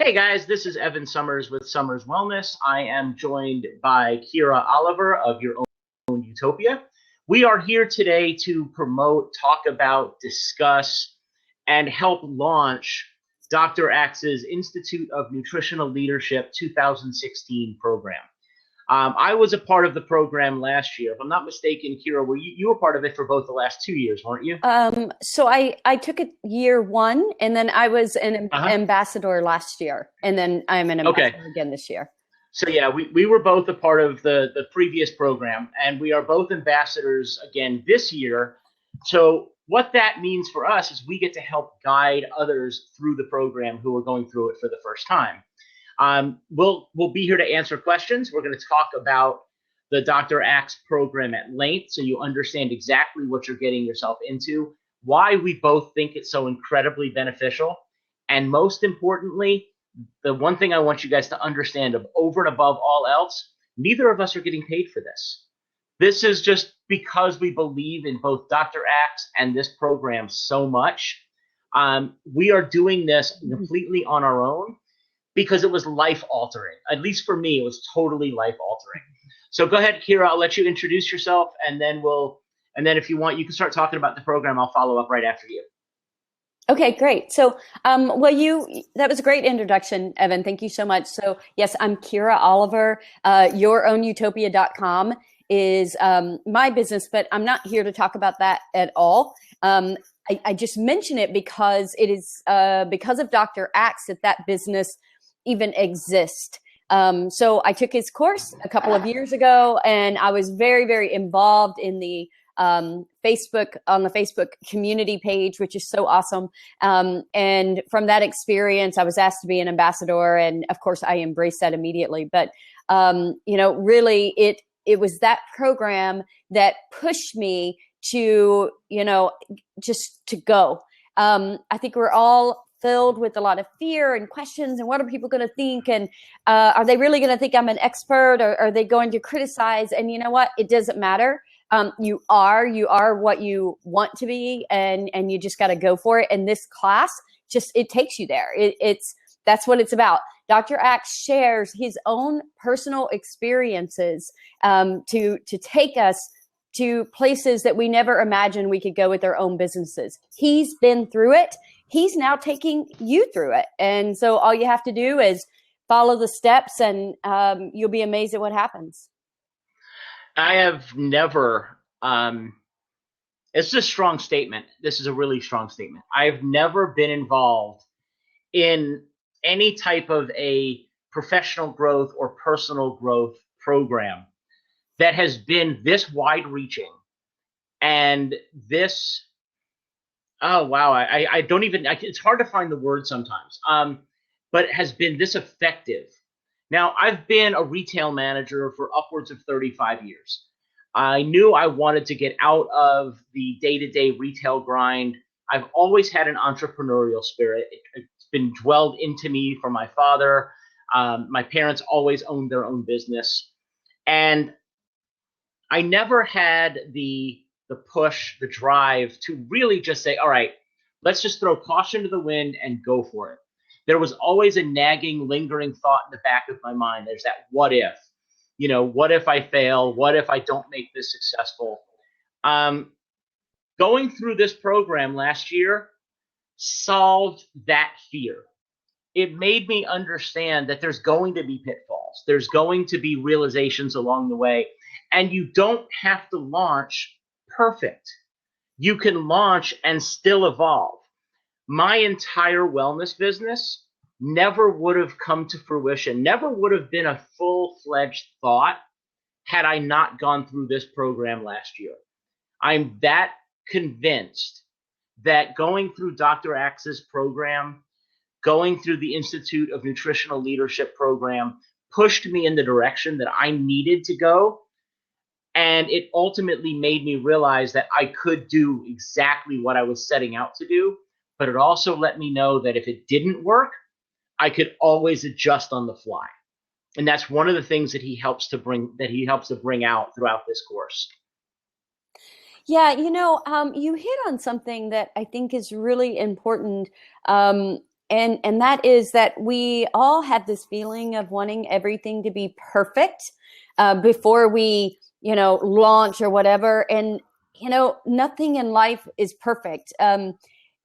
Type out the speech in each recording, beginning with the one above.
Hey guys, this is Evan Summers with Summers Wellness. I am joined by Kira Oliver of Your Own Utopia. We are here today to promote, talk about, discuss, and help launch Dr. Axe's Institute of Nutritional Leadership 2016 program. I was a part of the program last year. If I'm not mistaken, Kira, you were part of it for both the last 2 years, weren't you? So I took it year one, and then I was an Uh-huh. ambassador last year, and then I'm an Okay. ambassador again this year. So yeah, we were both a part of the previous program, and we are both ambassadors again this year. So what that means for us is we get to help guide others through the program who are going through it for the first time. We'll be here to answer questions. We're going to talk about the Dr. Axe program at length, so you understand exactly what you're getting yourself into, why we both think it's so incredibly beneficial, and most importantly, the one thing I want you guys to understand over and above all else, neither of us are getting paid for this. This is just because we believe in both Dr. Axe and this program so much. We are doing this completely on our own because it was life altering. At least for me, it was totally life altering. So go ahead, Kira. I'll let you introduce yourself, and then if you want, you can start talking about the program. I'll follow up right after you. Okay, great. So, that was a great introduction, Evan. Thank you so much. So, yes, I'm Kira Oliver. YourOwnUtopia.com is my business, but I'm not here to talk about that at all. I just mention it because it is because of Dr. Axe that business even exists. So I took his course a couple of years ago, and I was very, very involved in the Facebook community page, which is so awesome. And from that experience, I was asked to be an ambassador, and of course, I embraced that immediately. But really, it was that program that pushed me to just to go. I think we're all filled with a lot of fear and questions, and what are people going to think, and are they really going to think I'm an expert, or are they going to criticize? And you know what? It doesn't matter. You are what you want to be, and you just got to go for it. And this class it takes you there. That's what it's about. Dr. Axe shares his own personal experiences to take us to places that we never imagined we could go with our own businesses. He's been through it. He's now taking you through it. And so all you have to do is follow the steps, and you'll be amazed at what happens. I have never, it's a strong statement. This is a really strong statement. I've never been involved in any type of a professional growth or personal growth program that has been this wide reaching and this, oh wow, I don't even, it's hard to find the word sometimes, but it has been this effective. Now, I've been a retail manager for upwards of 35 years. I knew I wanted to get out of the day-to-day retail grind. I've always had an entrepreneurial spirit. It's been dwelled into me from my father. My parents always owned their own business. And I never had the push, the drive to really just say, all right, let's just throw caution to the wind and go for it. There was always a nagging, lingering thought in the back of my mind. There's that what if, what if I fail? What if I don't make this successful? Going through this program last year solved that fear. It made me understand that there's going to be pitfalls. There's going to be realizations along the way, and you don't have to launch perfect. You can launch and still evolve. My entire wellness business never would have come to fruition, never would have been a full-fledged thought had I not gone through this program last year. I'm that convinced that going through Dr. Axe's program, going through the Institute of Nutritional Leadership program, pushed me in the direction that I needed to go. And it ultimately made me realize that I could do exactly what I was setting out to do. But it also let me know that if it didn't work, I could always adjust on the fly. And that's one of the things that he helps to bring out throughout this course. Yeah, you hit on something that I think is really important. and that is that we all have this feeling of wanting everything to be perfect before we, launch or whatever. And, nothing in life is perfect.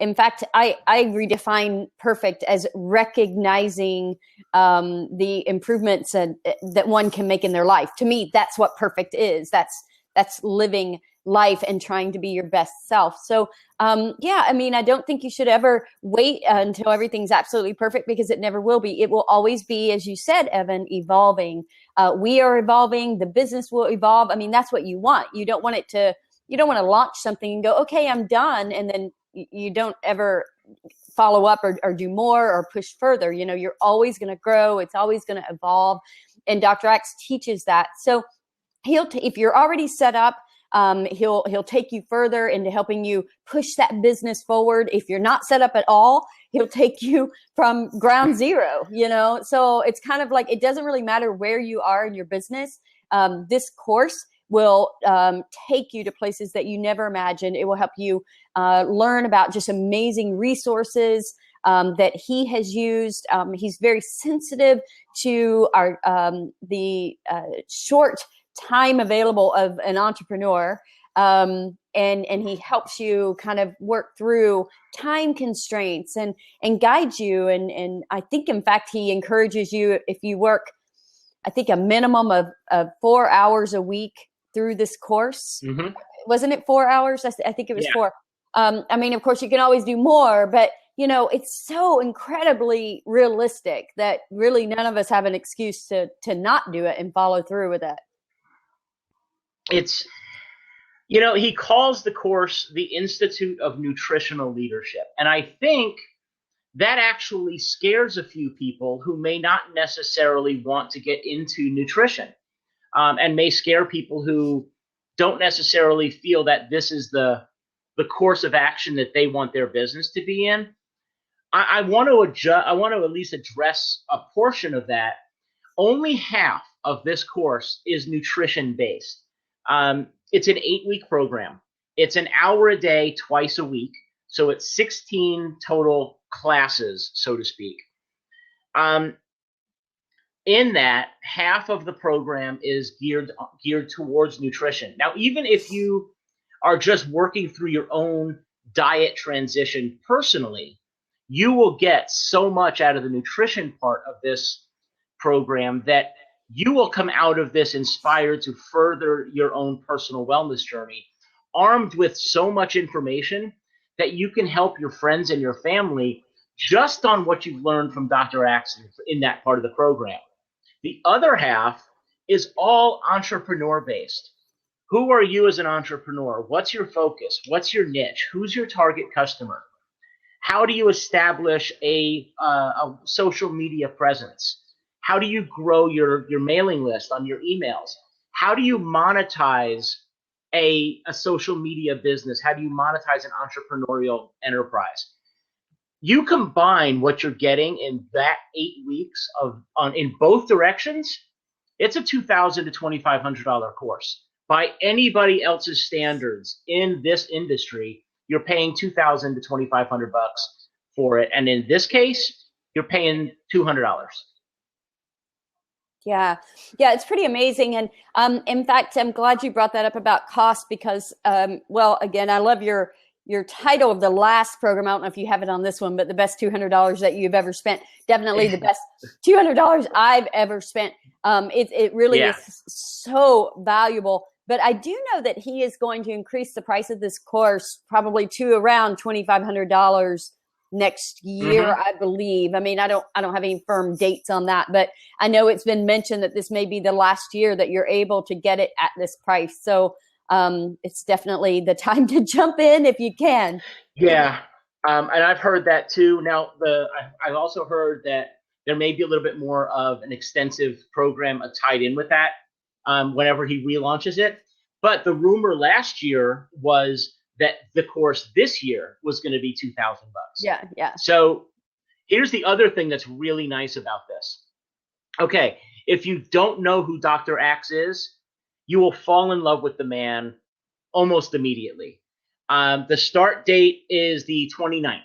In fact, I redefine perfect as recognizing the improvements that one can make in their life. To me, that's what perfect is. That's living life and trying to be your best self. So, I don't think you should ever wait until everything's absolutely perfect, because it never will be. It will always be, as you said, Evan, evolving. We are evolving. The business will evolve. I mean, that's what you want. You don't want to launch something and go, okay, I'm done. And then you don't ever follow up or do more or push further. You're always going to grow. It's always going to evolve. And Dr. Axe teaches that. So if you're already set up, he'll take you further into helping you push that business forward. If you're not set up at all, he'll take you from ground zero, So it's kind of like, it doesn't really matter where you are in your business. This course will take you to places that you never imagined. It will help you learn about just amazing resources that he has used. He's very sensitive to the short time available of an entrepreneur. And he helps you kind of work through time constraints and guide you. And I think, in fact, he encourages you, if you work, I think, a minimum of 4 hours a week through this course. Mm-hmm. Wasn't it 4 hours? I think it was 4. Of course, you can always do more, but it's so incredibly realistic that really none of us have an excuse to not do it and follow through with it. It's, he calls the course the Institute of Nutritional Leadership. And I think that actually scares a few people who may not necessarily want to get into nutrition, and may scare people who don't necessarily feel that this is the course of action that they want their business to be in. I want to at least address a portion of that. Only half of this course is nutrition based. It's an 8-week program. It's an hour a day, twice a week. So it's 16 total classes, so to speak. In that, half of the program is geared towards nutrition. Now, even if you are just working through your own diet transition personally, you will get so much out of the nutrition part of this program that you will come out of this inspired to further your own personal wellness journey, armed with so much information that you can help your friends and your family just on what you've learned from Dr. Axe in that part of the program. The other half is all entrepreneur based. Who are you as an entrepreneur? What's your focus? What's your niche? Who's your target customer? How do you establish a social media presence? How do you grow your mailing list on your emails? How do you monetize a social media business? How do you monetize an entrepreneurial enterprise? You combine what you're getting in that 8 weeks in both directions, it's a $2,000 to $2,500 course. By anybody else's standards in this industry, you're paying $2,000 to $2,500 for it, and in this case, you're paying $200. Yeah, it's pretty amazing. And in fact, I'm glad you brought that up about cost, because, again, I love your title of the last program. I don't know if you have it on this one, but the best $200 that you've ever spent. Definitely the best $200 I've ever spent. It really is so valuable. But I do know that he is going to increase the price of this course probably to around $2,500 next year, I believe. I mean, I don't have any firm dates on that, but I know it's been mentioned that this may be the last year that you're able to get it at this price. So it's definitely the time to jump in if you can. Yeah. And I've heard that too. Now, I've also heard that there may be a little bit more of an extensive program tied in with that whenever he relaunches it. But the rumor last year was that the course this year was going to be $2,000. Yeah. So here's the other thing that's really nice about this. Okay, if you don't know who Dr. Axe is, you will fall in love with the man almost immediately. The start date is the 29th.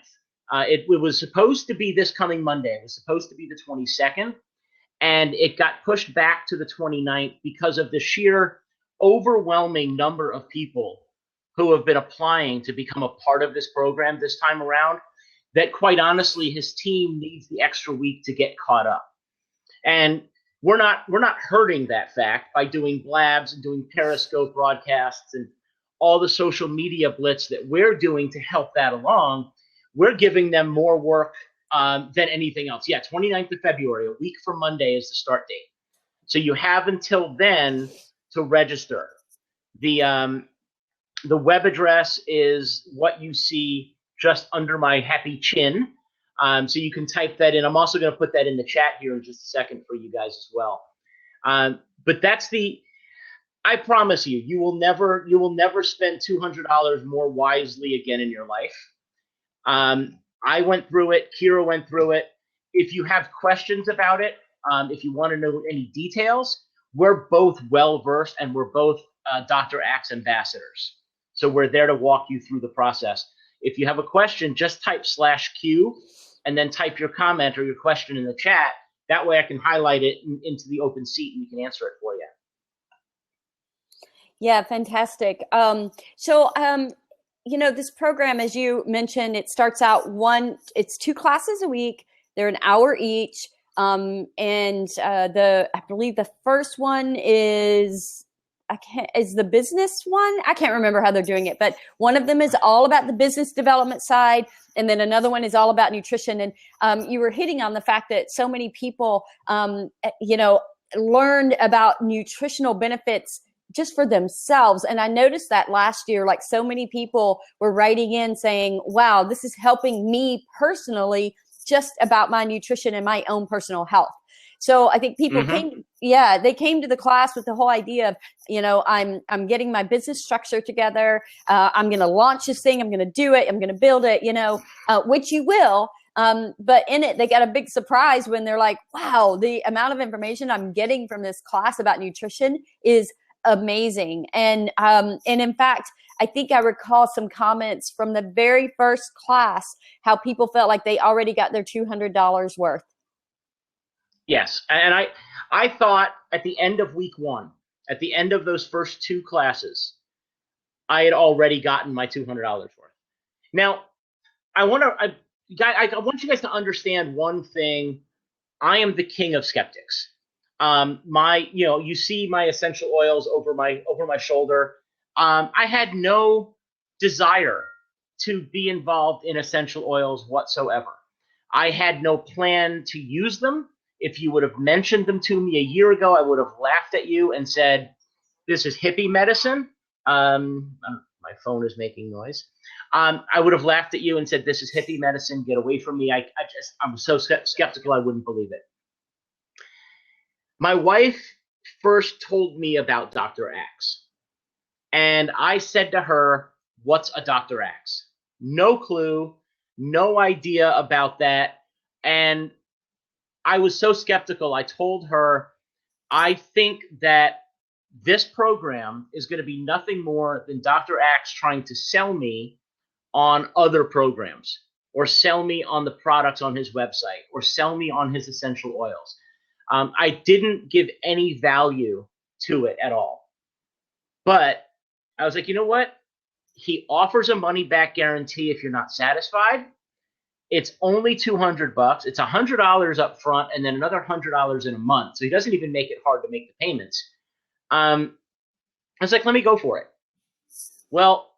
It was supposed to be this coming Monday. It was supposed to be the 22nd, and it got pushed back to the 29th because of the sheer overwhelming number of people who have been applying to become a part of this program this time around, that quite honestly, his team needs the extra week to get caught up. And we're not hurting that fact by doing blabs and doing Periscope broadcasts and all the social media blitz that we're doing to help that along. We're giving them more work than anything else. Yeah, 29th of February, a week from Monday, is the start date. So you have until then to register. The web address is what you see just under my happy chin. So you can type that in. I'm also going to put that in the chat here in just a second for you guys as well. But that's I promise you, you will never spend $200 more wisely again in your life. I went through it. Kira went through it. If you have questions about it, if you want to know any details, we're both well-versed, and we're both Dr. Axe ambassadors. So we're there to walk you through the process. If you have a question, just type /Q and then type your comment or your question in the chat. That way I can highlight it into the open seat and we can answer it for you. Yeah, fantastic. This program, as you mentioned, it starts out it's 2 classes a week. They're an hour each. I believe the first one is the business one. I can't remember how they're doing it, but one of them is all about the business development side. And then another one is all about nutrition. And you were hitting on the fact that so many people, learned about nutritional benefits just for themselves. And I noticed that last year, like so many people were writing in saying, wow, this is helping me personally just about my nutrition and my own personal health. So I think people came to the class with the whole idea of, I'm getting my business structure together. I'm going to launch this thing. I'm going to do it. I'm going to build it, which you will. But in it, they got a big surprise when they're like, wow, the amount of information I'm getting from this class about nutrition is amazing. And in fact, I think I recall some comments from the very first class, how people felt like they already got their $200 worth. Yes. And I thought at the end of week 1, at the end of those first 2 classes, I had already gotten my $200 worth. Now, I want you guys to understand one thing. I am the king of skeptics. You see my essential oils over my shoulder. I had no desire to be involved in essential oils whatsoever. I had no plan to use them. If you would have mentioned them to me a year ago, I would have laughed at you and said, this is hippie medicine. My phone is making noise. I would have laughed at you and said, this is hippie medicine. Get away from me. I'm so skeptical I wouldn't believe it. My wife first told me about Dr. Axe. And I said to her, what's a Dr. Axe? No clue, no idea about that. And I was so skeptical. I told her, I think that this program is going to be nothing more than Dr. Axe trying to sell me on other programs, or sell me on the products on his website, or sell me on his essential oils. I didn't give any value to it at all. But I was like, you know what? He offers a money-back guarantee if you're not satisfied. It's only $200. It's $100 up front and then another $100 in a month. So he doesn't even make it hard to make the payments. I was like, let me go for it. Well,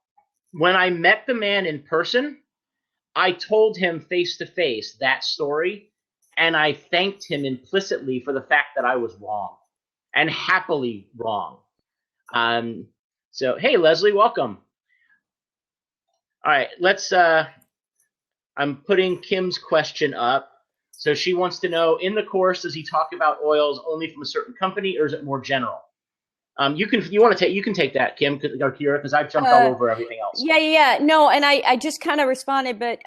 when I met the man in person, I told him face to face that story, and I thanked him implicitly for the fact that I was wrong, and happily wrong. So, hey, Leslie, welcome. All right, I'm putting Kim's question up. So she wants to know, in the course, does he talk about oils only from a certain company, or is it more general? You can take that, Kim, or Kira, because I've jumped all over everything else. Yeah. No, and I just kind of responded, but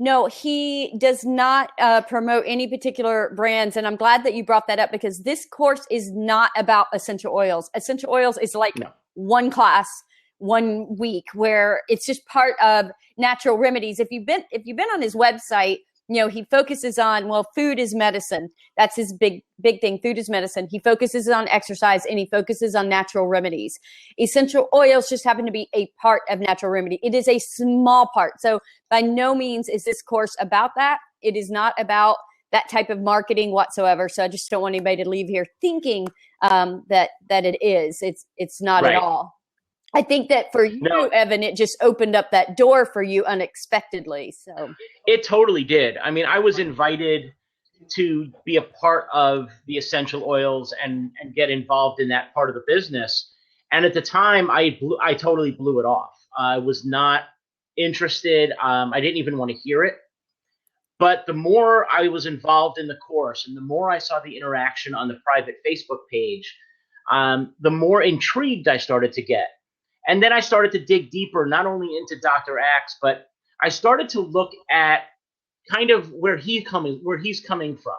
no, he does not promote any particular brands. And I'm glad that you brought that up, because this course is not about essential oils. Essential oils is like one class one week where it's just part of natural remedies. If you've been on his website, he focuses on, well, food is medicine. That's his big thing. Food is medicine. He focuses on exercise, and he focuses on natural remedies. Essential oils just happen to be a part of natural remedy. It is a small part. So by no means is this course about that. It is not about that type of marketing whatsoever. So I just don't want anybody to leave here thinking that it is. It's not at all. I think that for you, no, Evan, it just opened up that door for you unexpectedly. So it totally did. I mean, I was invited to be a part of the essential oils and get involved in that part of the business. And at the time, I totally blew it off. I was not interested. I didn't even want to hear it. But the more I was involved in the course and the more I saw the interaction on the private Facebook page, the more intrigued I started to get. And then I started to dig deeper, not only into Dr. Axe, but I started to look at kind of where he's coming from.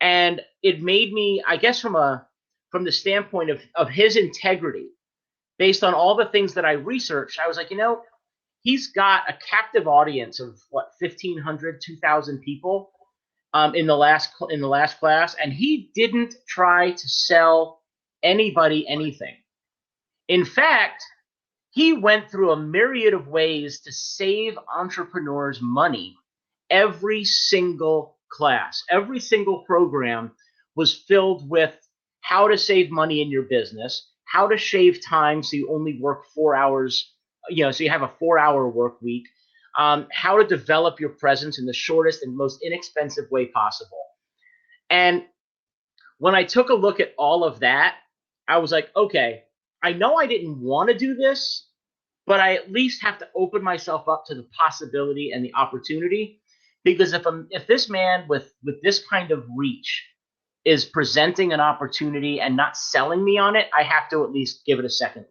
And it made me, I guess, from the standpoint of his integrity, based on all the things that I researched, I was like, he's got a captive audience of 1,500, 2,000 people in the last class, and he didn't try to sell anybody anything. In fact, he went through a myriad of ways to save entrepreneurs money. Every single class, every single program was filled with how to save money in your business, how to shave time so you only work 4 hours, so you have a 4-hour work week, how to develop your presence in the shortest and most inexpensive way possible. And when I took a look at all of that, I was like, okay, I know I didn't want to do this, but I at least have to open myself up to the possibility and the opportunity. Because if this man with this kind of reach is presenting an opportunity and not selling me on it, I have to at least give it a second look.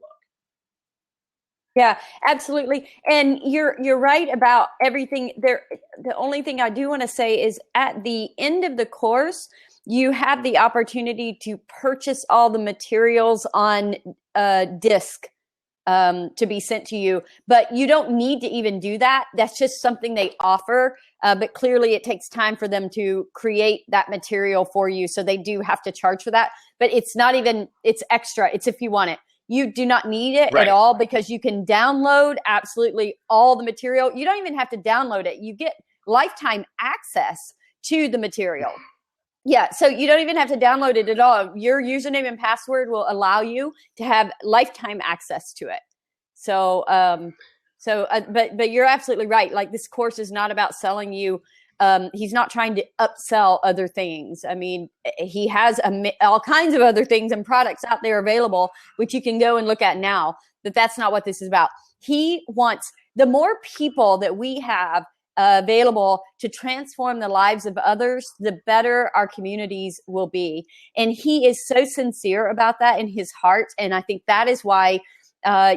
Yeah, absolutely. And you're right about everything there. The only thing I do want to say is at the end of the course, you have the opportunity to purchase all the materials on disc to be sent to you, but you don't need to even do that. That's just something they offer. But clearly it takes time for them to create that material for you. So they do have to charge for that, but it's not even, it's extra. It's if you want it. You do not need it at all, because you can download absolutely all the material. You don't even have to download it. You get lifetime access to the material. Yeah, so you don't even have to download it at all. Your username and password will allow you to have lifetime access to it. So, but you're absolutely right. Like, this course is not about selling you. He's not trying to upsell other things. I mean, he has all kinds of other things and products out there available, which you can go and look at now. But that's not what this is about. He wants the more people that we have available to transform the lives of others, the better our communities will be. And he is so sincere about that in his heart. And I think that is why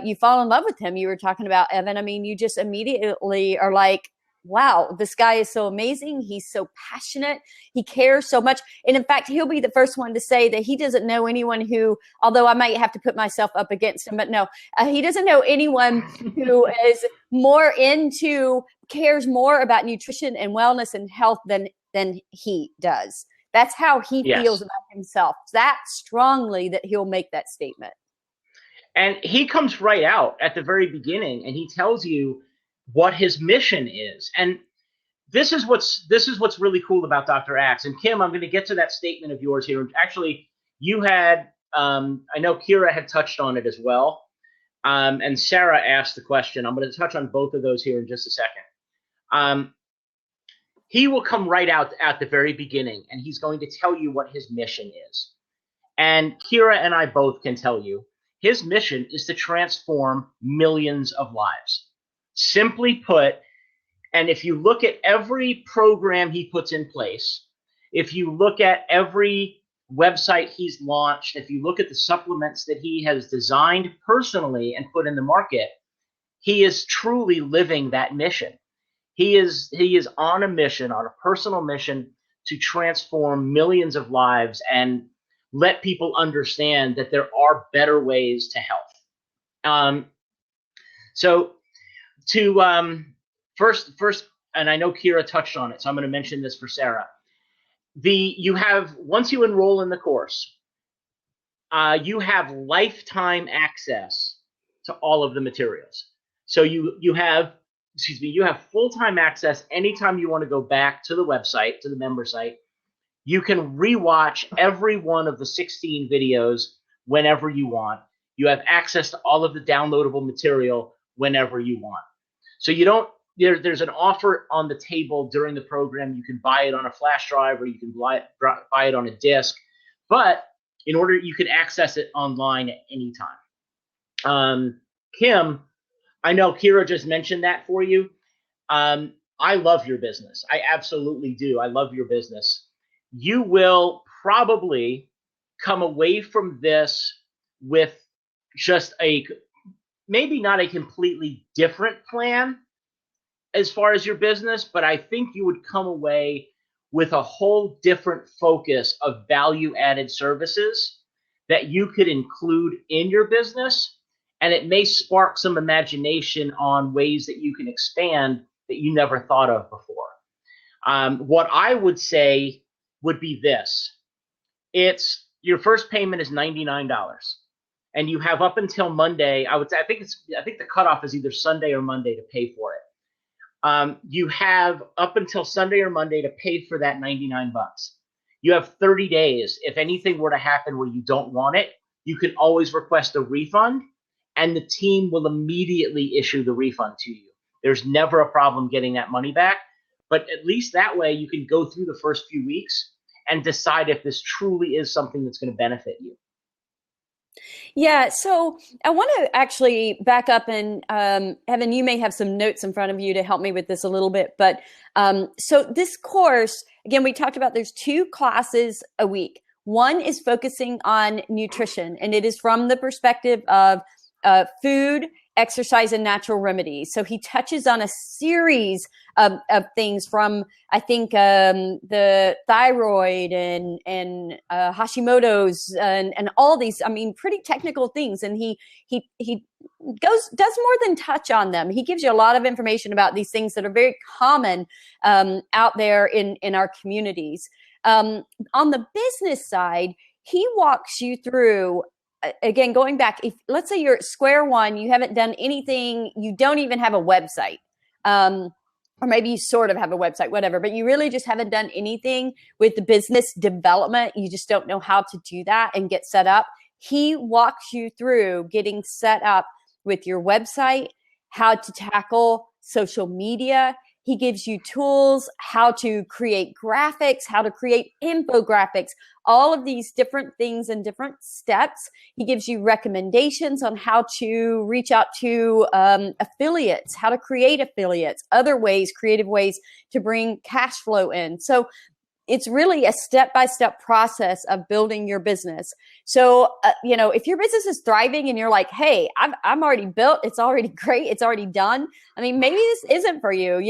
you fall in love with him. You were talking about, Evan. I mean, you just immediately are like, wow, this guy is so amazing. He's so passionate. He cares so much. And in fact, he'll be the first one to say that he doesn't know anyone who, although I might have to put myself up against him, but no, he doesn't know anyone who is more cares more about nutrition and wellness and health than he does. That's how he feels about himself, that strongly, that he'll make that statement. And he comes right out at the very beginning and he tells you what his mission is. And this is what's really cool about Dr. Axe. And Kim, I'm going to get to that statement of yours here. Actually, you had, I know Kira had touched on it as well. And Sarah asked the question. I'm going to touch on both of those here in just a second. He will come right out at the very beginning and he's going to tell you what his mission is. And Kira and I both can tell you his mission is to transform millions of lives. Simply put, and if you look at every program he puts in place, if you look at every website he's launched, if you look at the supplements that he has designed personally and put in the market, he is truly living that mission. He is on a mission, on a personal mission to transform millions of lives and let people understand that there are better ways to health. So to first, and I know Kira touched on it, so I'm going to mention this for Sarah. You have, once you enroll in the course, you have lifetime access to all of the materials. So you have, excuse me, you have full-time access anytime you want to go back to the website, to the member site. You can rewatch every one of the 16 videos whenever you want. You have access to all of the downloadable material whenever you want. So you don't, there's an offer on the table during the program. You can buy it on a flash drive, or you can buy it on a disc. But in order, you can access it online at any time. Kim, I know Kira just mentioned that for you. I love your business. I absolutely do. I love your business. You will probably come away from this with just maybe not a completely different plan as far as your business, but I think you would come away with a whole different focus of value added services that you could include in your business. And it may spark some imagination on ways that you can expand that you never thought of before. What I would say would be this. It's your first payment is $99, and you have up until Monday. I think the cutoff is either Sunday or Monday to pay for it. You have up until Sunday or Monday to pay for that $99. You have 30 days. If anything were to happen where you don't want it, you can always request a refund, and the team will immediately issue the refund to you. There's never a problem getting that money back, but at least that way you can go through the first few weeks and decide if this truly is something that's going to benefit you. Yeah, so I want to actually back up, and Evan, you may have some notes in front of you to help me with this a little bit. But so this course, again, we talked about there's 2 classes a week. One is focusing on nutrition, and it is from the perspective of food, exercise, and natural remedies. So he touches on a series of things from, I think, the thyroid and Hashimoto's and all these, I mean, pretty technical things. And he does more than touch on them. He gives you a lot of information about these things that are very common out there in our communities. On the business side, he walks you through, again, going back, if let's say you're at square one, you haven't done anything, you don't even have a website, or maybe you sort of have a website, whatever, but you really just haven't done anything with the business development. You just don't know how to do that and get set up. He walks you through getting set up with your website, how to tackle social media. He gives you tools, how to create graphics, how to create infographics, all of these different things and different steps. He gives you recommendations on how to reach out to affiliates, how to create affiliates, other ways, creative ways to bring cash flow in. So it's really a step-by-step process of building your business. So, if your business is thriving and you're like, hey, I'm already built, it's already great, it's already done. I mean, maybe this isn't for you,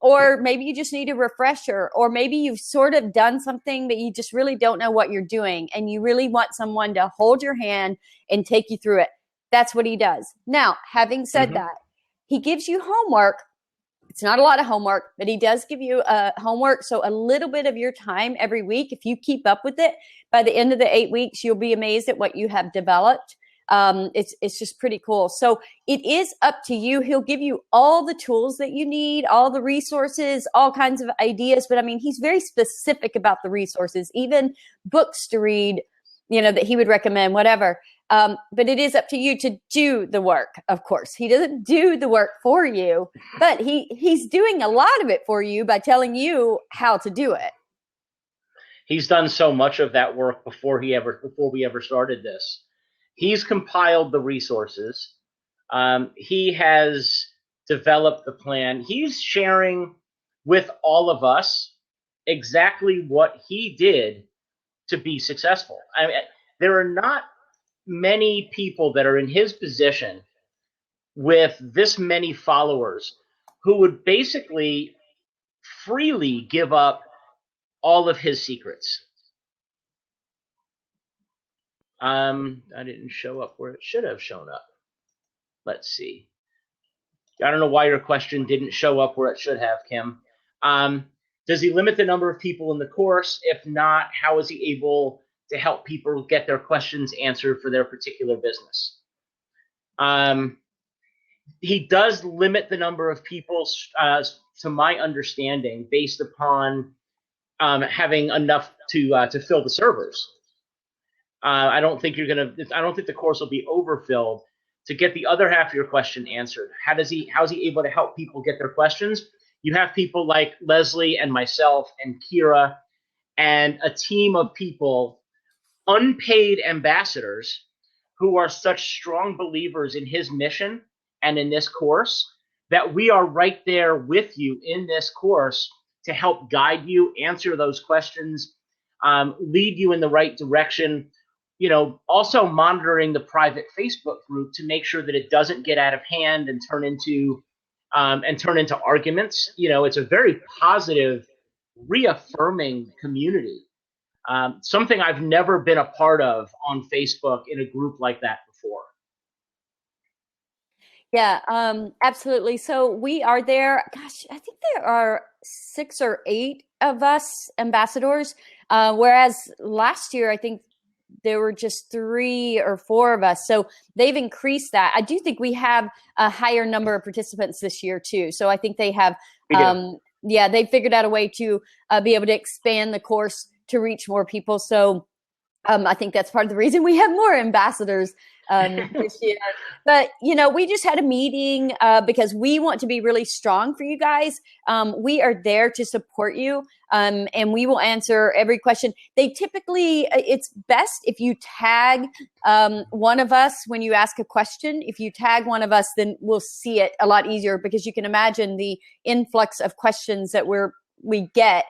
or maybe you just need a refresher, or maybe you've sort of done something, but you just really don't know what you're doing, and you really want someone to hold your hand and take you through it. That's what he does. Now, having said that, he gives you homework. It's not a lot of homework, but he does give you homework. So a little bit of your time every week, if you keep up with it, by the end of the 8 weeks, you'll be amazed at what you have developed. It's just pretty cool. So it is up to you. He'll give you all the tools that you need, all the resources, all kinds of ideas. But I mean, he's very specific about the resources, even books to read, that he would recommend, whatever. But it is up to you to do the work, of course. He doesn't do the work for you, but he's doing a lot of it for you by telling you how to do it. He's done so much of that work before we ever started this. He's compiled the resources. He has developed the plan. He's sharing with all of us exactly what he did to be successful. I mean, there are not many people that are in his position with this many followers who would basically freely give up all of his secrets. I didn't show up where it should have shown up. let's see. I don't know why your question didn't show up where it should have, Kim. Does he limit the number of people in the course? If not, how is he able to help people get their questions answered for their particular business? He does limit the number of people, to my understanding, based upon having enough to fill the servers. I don't think the course will be overfilled. To get the other half of your question answered, how's he able to help people get their questions? You have people like Leslie and myself and Kira and a team of people, unpaid ambassadors, who are such strong believers in his mission and in this course that we are right there with you in this course to help guide you, answer those questions, lead you in the right direction. Also monitoring the private Facebook group to make sure that it doesn't get out of hand and turn into arguments. It's a very positive, reaffirming community. Something I've never been a part of on Facebook in a group like that before. Yeah, absolutely. So we are there. Gosh, I think there are 6 or 8 of us ambassadors, whereas last year I think there were just 3 or 4 of us. So they've increased that. I do think we have a higher number of participants this year too. So I think they have, they figured out a way to be able to expand the course to reach more people. So I think that's part of the reason we have more ambassadors this year. But, we just had a meeting because we want to be really strong for you guys. We are there to support you, and we will answer every question. They typically, it's best if you tag one of us when you ask a question. If you tag one of us, then we'll see it a lot easier, because you can imagine the influx of questions that we get.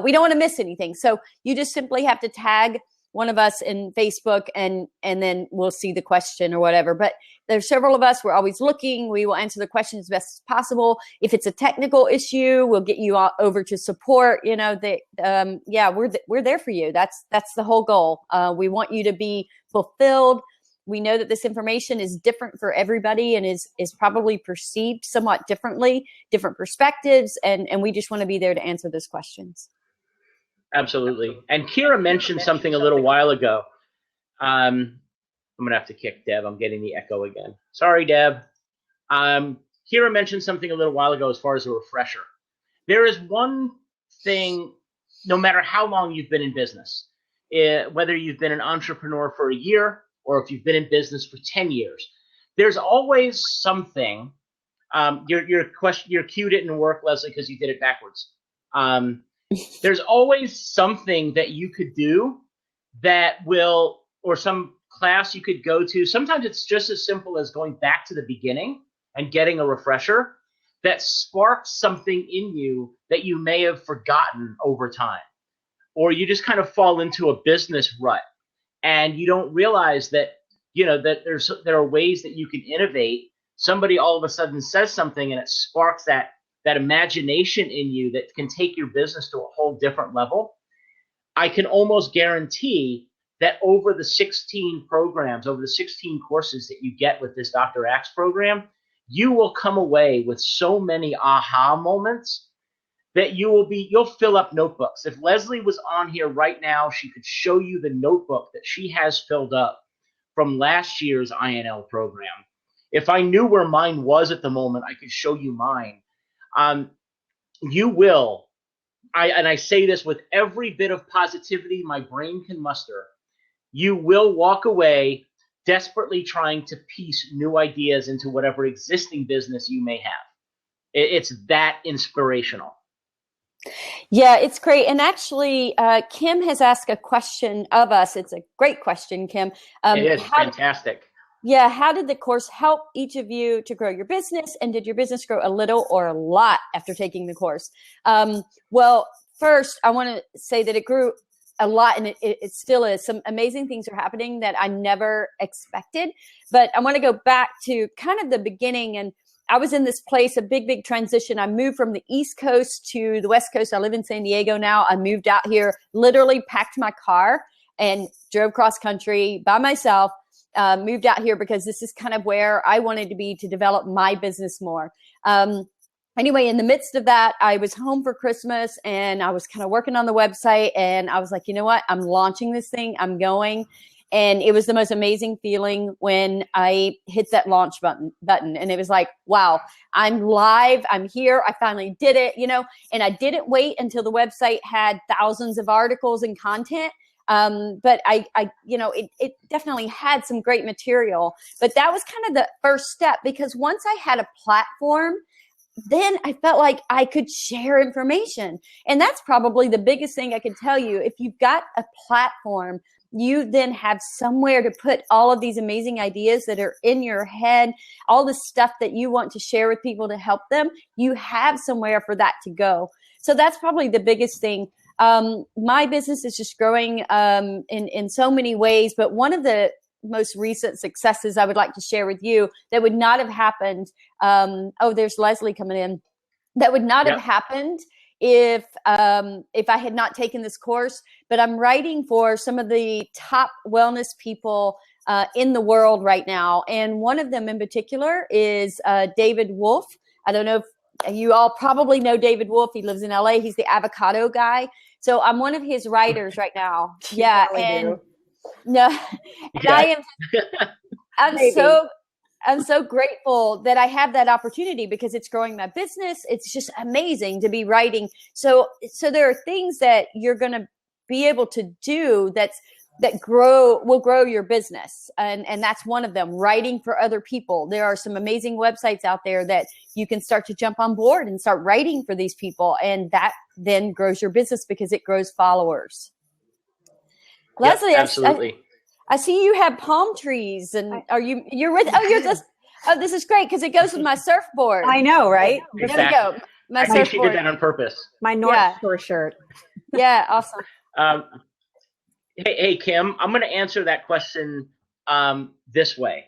We don't want to miss anything. So you just simply have to tag one of us in Facebook, and then we'll see the question or whatever. But there's several of us. We're always looking. We will answer the question as best as possible. If it's a technical issue, we'll get you over to support. We're there for you. That's the whole goal. We want you to be fulfilled. We know that this information is different for everybody and is probably perceived somewhat differently, different perspectives, and we just want to be there to answer those questions. Absolutely. And Kira mentioned something a little while ago. I'm going to have to kick Deb. I'm getting the echo again. Sorry, Deb. Kira mentioned something a little while ago as far as a refresher. There is one thing, no matter how long you've been in business, whether you've been an entrepreneur for a year or if you've been in business for 10 years, there's always something. Your cue didn't work, Leslie, because you did it backwards. There's always something that you could do or some class you could go to. Sometimes it's just as simple as going back to the beginning and getting a refresher that sparks something in you that you may have forgotten over time. Or you just kind of fall into a business rut and you don't realize that, that there are ways that you can innovate. Somebody all of a sudden says something and it sparks that imagination in you that can take your business to a whole different level. I can almost guarantee that over the 16 programs, over the 16 courses that you get with this Dr. Axe program, you will come away with so many aha moments that you'll fill up notebooks. If Leslie was on here right now, she could show you the notebook that she has filled up from last year's INL program. If I knew where mine was at the moment, I could show you mine. You will, I say this with every bit of positivity my brain can muster, you will walk away desperately trying to piece new ideas into whatever existing business you may have. It's that inspirational. Yeah, it's great. And actually, Kim has asked a question of us. It's a great question, Kim. It is fantastic. Yeah. How did the course help each of you to grow your business? And did your business grow a little or a lot after taking the course? Well, first, I want to say that it grew a lot, and it still is. Some amazing things are happening that I never expected. But I want to go back to kind of the beginning. And I was in this place, a big, big transition. I moved from the East Coast to the West Coast. I live in San Diego now. I moved out here, literally packed my car and drove cross country by myself moved out here because this is kind of where I wanted to be to develop my business more. Anyway, in the midst of that, I was home for Christmas and I was kind of working on the website, and I was like, you know what? I'm launching this thing. I'm going. And it was the most amazing feeling when I hit that launch button. And it was like, wow, I'm live. I'm here. I finally did it, and I didn't wait until the website had thousands of articles and content. But it definitely had some great material, but that was kind of the first step, because once I had a platform, then I felt like I could share information. And that's probably the biggest thing I can tell you. If you've got a platform, you then have somewhere to put all of these amazing ideas that are in your head, all the stuff that you want to share with people to help them. You have somewhere for that to go. So that's probably the biggest thing. My business is just growing in so many ways, but one of the most recent successes I would like to share with you that would not have happened. There's Leslie coming in. That would not have happened if I had not taken this course. But I'm writing for some of the top wellness people in the world right now, and one of them in particular is David Wolf. I don't know if you all probably know David Wolf. He lives in LA. He's the avocado guy. So I'm one of his writers right now. Yeah, and no, and I am. I'm so grateful that I have that opportunity, because it's growing my business. It's just amazing to be writing. So there are things that you're going to be able to do that will grow your business. And that's one of them, writing for other people. There are some amazing websites out there that you can start to jump on board and start writing for these people. And that then grows your business because it grows followers. Yep, Leslie, absolutely. I see you have palm trees, and this is great because it goes with my surfboard. I know, right? Exactly. There we go. I think she did that on purpose. My North Shore shirt. Yeah, awesome. Hey, Kim, I'm going to answer that question this way.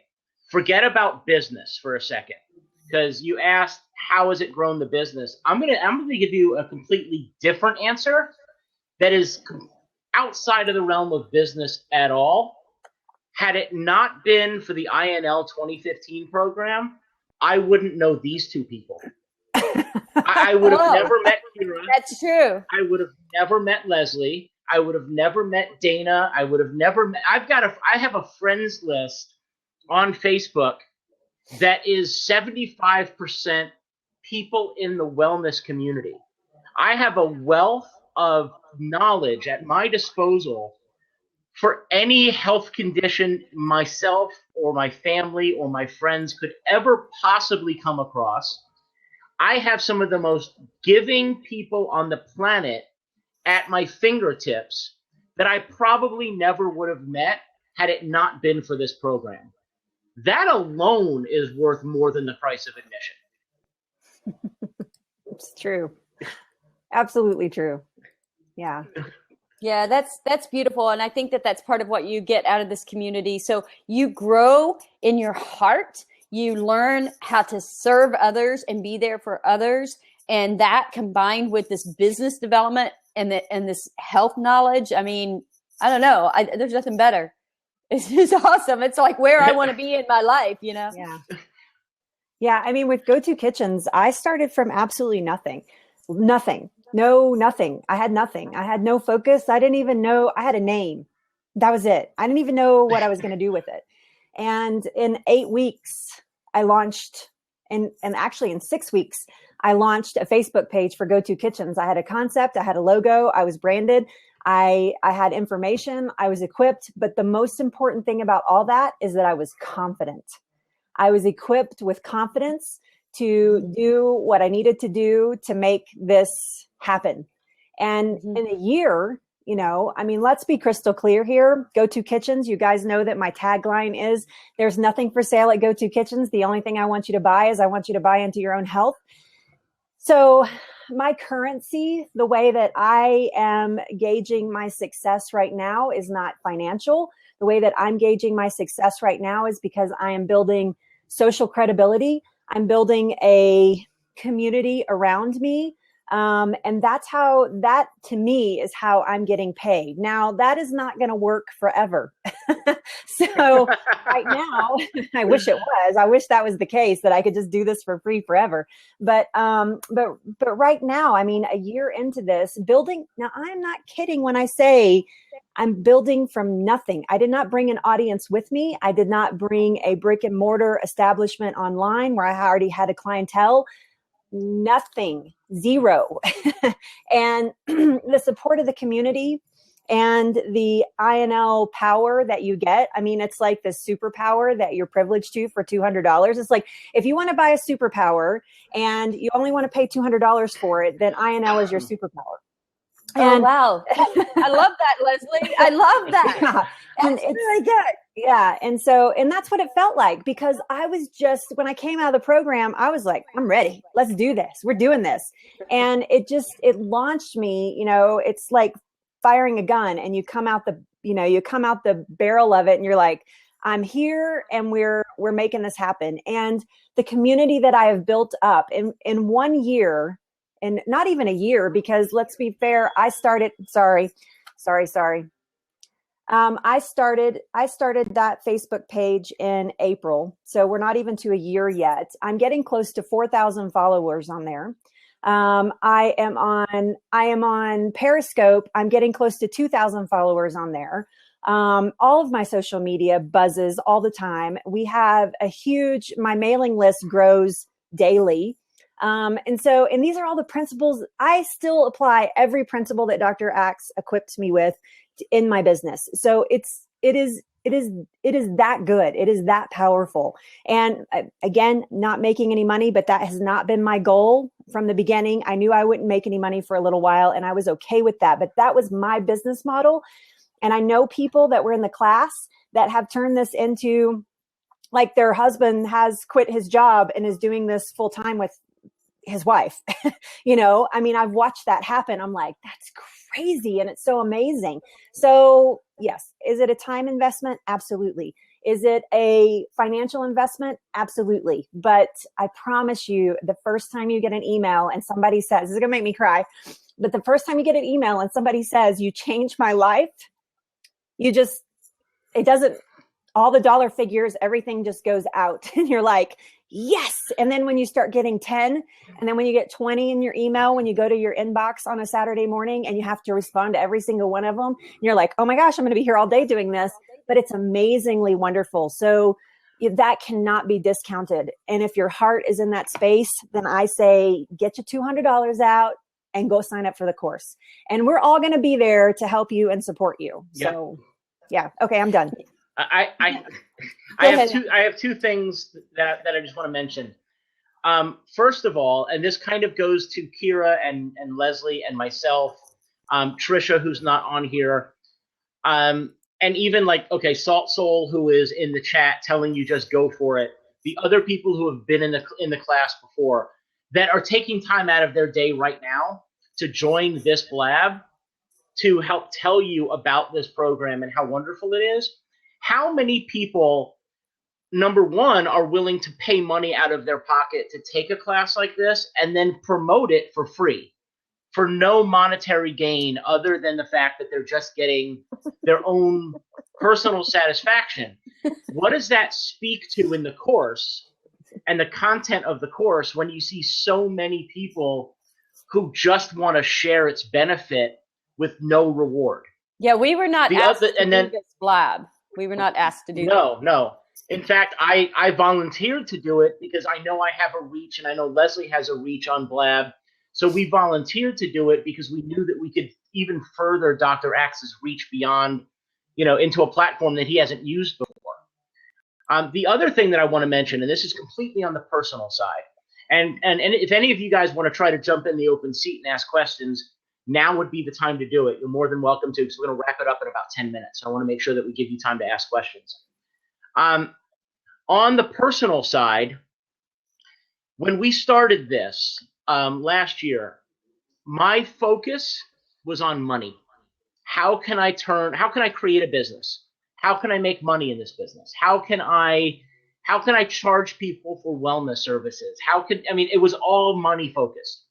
Forget about business for a second, because you asked how has it grown the business. I'm going to give you a completely different answer that is outside of the realm of business at all. Had it not been for the INL 2015 program, I wouldn't know these two people. I would have never met Kira. That's true. I would have never met Leslie. I would have never met Dana. I would have never met. I have a friends list on Facebook that is 75% people in the wellness community. I have a wealth of knowledge at my disposal for any health condition myself or my family or my friends could ever possibly come across. I have some of the most giving people on the planet at my fingertips that I probably never would have met had it not been for this program. That alone is worth more than the price of admission. It's true. Absolutely true. Yeah. Yeah, that's beautiful. And I think that that's part of what you get out of this community. So you grow in your heart, you learn how to serve others and be there for others. And that combined with this business development and this health knowledge, I mean, I don't know, there's nothing better. It's just awesome. It's like where I want to be in my life, Yeah. Yeah. I mean, with Go-To Kitchens, I started from absolutely nothing. Nothing. No, nothing. I had nothing. I had no focus. I didn't even know I had a name. That was it. I didn't even know what I was going to do with it. And in 8 weeks, I launched, and actually in 6 weeks, I launched a Facebook page for Go-To Kitchens. I had a concept. I had a logo. I was branded. I had information. I was equipped. But the most important thing about all that is that I was confident. I was equipped with confidence to do what I needed to do to make this happen. And in a year, I mean, let's be crystal clear here. Go-To Kitchens, you guys know that my tagline is there's nothing for sale at Go-To Kitchens. The only thing I want you to buy is I want you to buy into your own health. So my currency, the way that I am gauging my success right now is not financial. The way that I'm gauging my success right now is because I am building social credibility. I'm building a community around me And that to me is how I'm getting paid. Now that is not going to work forever. So right now, I wish it was. I wish that was the case, that I could just do this for free forever. But right now, I mean, a year into this building, now I'm not kidding when I say I'm building from nothing. I did not bring an audience with me. I did not bring a brick and mortar establishment online where I already had a clientele. Nothing, zero. And the support of the community and the INL power that you get. I mean, it's like this superpower that you're privileged to for $200. It's like, if you want to buy a superpower and you only want to pay $200 for it, then INL is your superpower. And, oh, wow. I love that, Leslie. I love that. Yeah. And it's really good. Yeah. And that's what it felt like, because I was just, when I came out of the program, I was like, I'm ready. Let's do this. We're doing this. And it launched me, it's like firing a gun, and you come out the barrel of it and you're like, I'm here and we're making this happen. And the community that I have built up in 1 year, and not even a year, because let's be fair, I started that Facebook page in April. So we're not even to a year yet. I'm getting close to 4,000 followers on there. I am on Periscope. I'm getting close to 2,000 followers on there. All of my social media buzzes all the time. We have my mailing list grows daily. And these are all the principles. I still apply every principle that Dr. Axe equipped me with in my business. So it is that good. It is that powerful. And again, not making any money, but that has not been my goal from the beginning. I knew I wouldn't make any money for a little while, and I was okay with that, but that was my business model. And I know people that were in the class that have turned this into, like, their husband has quit his job and is doing this full time with his wife. I mean, I've watched that happen. I'm like, that's crazy. And it's so amazing. So yes. Is it a time investment? Absolutely. Is it a financial investment? Absolutely. But I promise you, the first time you get an email and somebody says, this is going to make me cry, but the first time you get an email and somebody says, you changed my life, all the dollar figures, everything just goes out and you're like, yes. And then when you start getting 10, and then when you get 20 in your email, when you go to your inbox on a Saturday morning and you have to respond to every single one of them, and you're like, oh my gosh, I'm going to be here all day doing this, but it's amazingly wonderful. So that cannot be discounted. And if your heart is in that space, then I say, get your $200 out and go sign up for the course. And we're all going to be there to help you and support you. Yep. So yeah. Okay. I'm done. I have two things that I just want to mention. First of all, and this kind of goes to Kira and Leslie and myself, Trisha, who's not on here, and even Salt Soul, who is in the chat telling you just go for it. The other people who have been in the class before that are taking time out of their day right now to join this blab to help tell you about this program and how wonderful it is. How many people, number one, are willing to pay money out of their pocket to take a class like this and then promote it for free, for no monetary gain other than the fact that they're just getting their own personal satisfaction? What does that speak to in the course and the content of the course when you see so many people who just want to share its benefit with no reward? Yeah, we were not asked to do this blab. We were not asked to do that. No. In fact, I volunteered to do it because I know I have a reach, and I know Leslie has a reach on Blab. So we volunteered to do it because we knew that we could even further Dr. Axe's reach beyond, into a platform that he hasn't used before. The other thing that I want to mention, and this is completely on the personal side, and if any of you guys want to try to jump in the open seat and ask questions, now would be the time to do it. You're more than welcome to, because we're going to wrap it up in about 10 minutes. So I want to make sure that we give you time to ask questions. On the personal side, when we started this last year, my focus was on money. How can I create a business? How can I make money in this business? How can I charge people for wellness services? It was all money focused.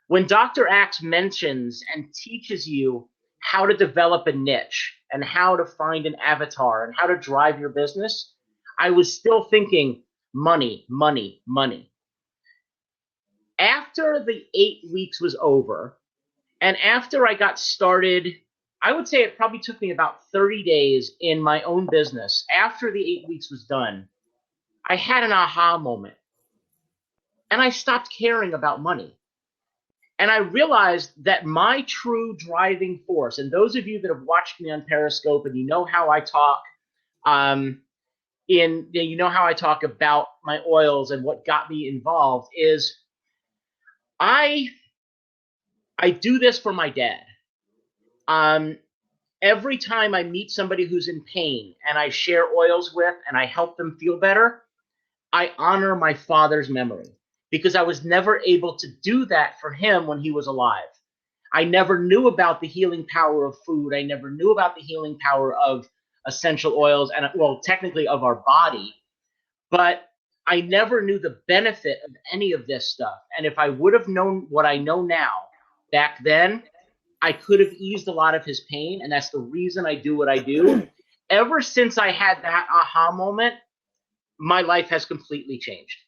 When Dr. Axe mentions and teaches you how to develop a niche and how to find an avatar and how to drive your business, I was still thinking money, money, money. After the 8 weeks was over, and after I got started, I would say it probably took me about 30 days in my own business. After the 8 weeks was done, I had an aha moment and I stopped caring about money. And I realized that my true driving force, and those of you that have watched me on Periscope and you know how I talk, you know how I talk about my oils and what got me involved, is I do this for my dad. Every time I meet somebody who's in pain and I share oils with and I help them feel better, I honor my father's memory because I was never able to do that for him when he was alive. I never knew about the healing power of food. I never knew about the healing power of essential oils and, well, technically of our body, but I never knew the benefit of any of this stuff. And if I would have known what I know now back then, I could have eased a lot of his pain. And that's the reason I do what I do. Ever since I had that aha moment, my life has completely changed.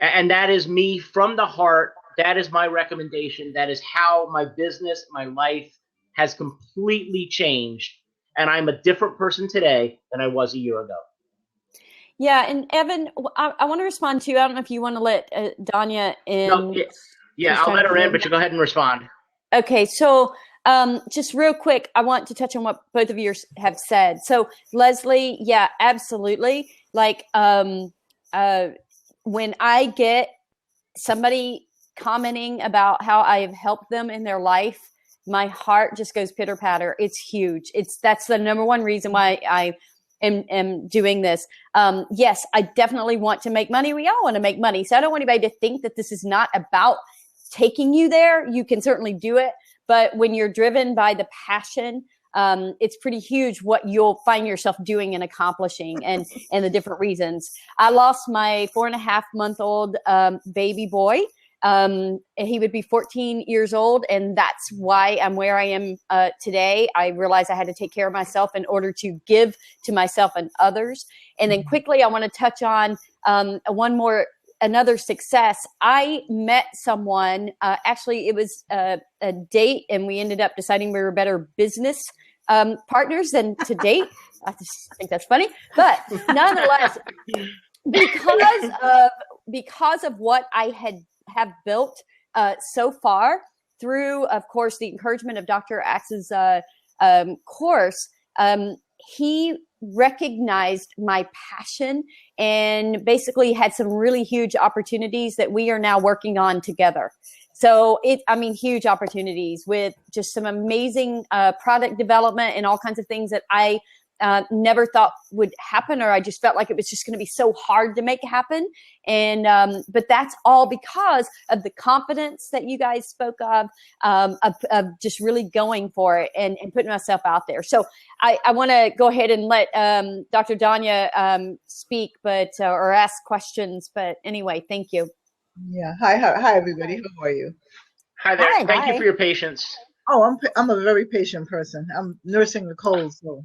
And that is me from the heart. That is my recommendation. That is how my business, my life has completely changed. And I'm a different person today than I was a year ago. Yeah. And Evan, I want to respond to you. I don't know if you want to let Danya in. No, yeah, I'll let her in, but you go ahead and respond. Okay. So just real quick, I want to touch on what both of you have said. So Leslie, yeah, absolutely. Like when I get somebody commenting about how I have helped them in their life, my heart just goes pitter patter. It's huge. That's the number one reason why I am doing this. Yes, I definitely want to make money. We all want to make money. So I don't want anybody to think that this is not about taking you there. You can certainly do it. But when you're driven by the passion, it's pretty huge what you'll find yourself doing and accomplishing and the different reasons. I lost my 4.5-month-old baby boy. He would be 14 years old. And that's why I'm where I am today. I realized I had to take care of myself in order to give to myself and others. And then quickly, I want to touch on another success. I met someone, actually it was a date, and we ended up deciding we were better business partners than to date. I just think that's funny, but nonetheless, because of what I have built so far through, of course, the encouragement of Dr. Axe's course, he recognized my passion and basically had some really huge opportunities that we are now working on together. So huge opportunities with just some amazing product development and all kinds of things that I never thought would happen, or I just felt like it was just going to be so hard to make happen. And but that's all because of the confidence that you guys spoke of just really going for it and putting myself out there. So I want to go ahead and let Dr. Danya speak, or ask questions. But anyway, thank you. Yeah. Hi, everybody. How are you? Hi there. Thank you for your patience. Oh, I'm a very patient person. I'm nursing the cold, so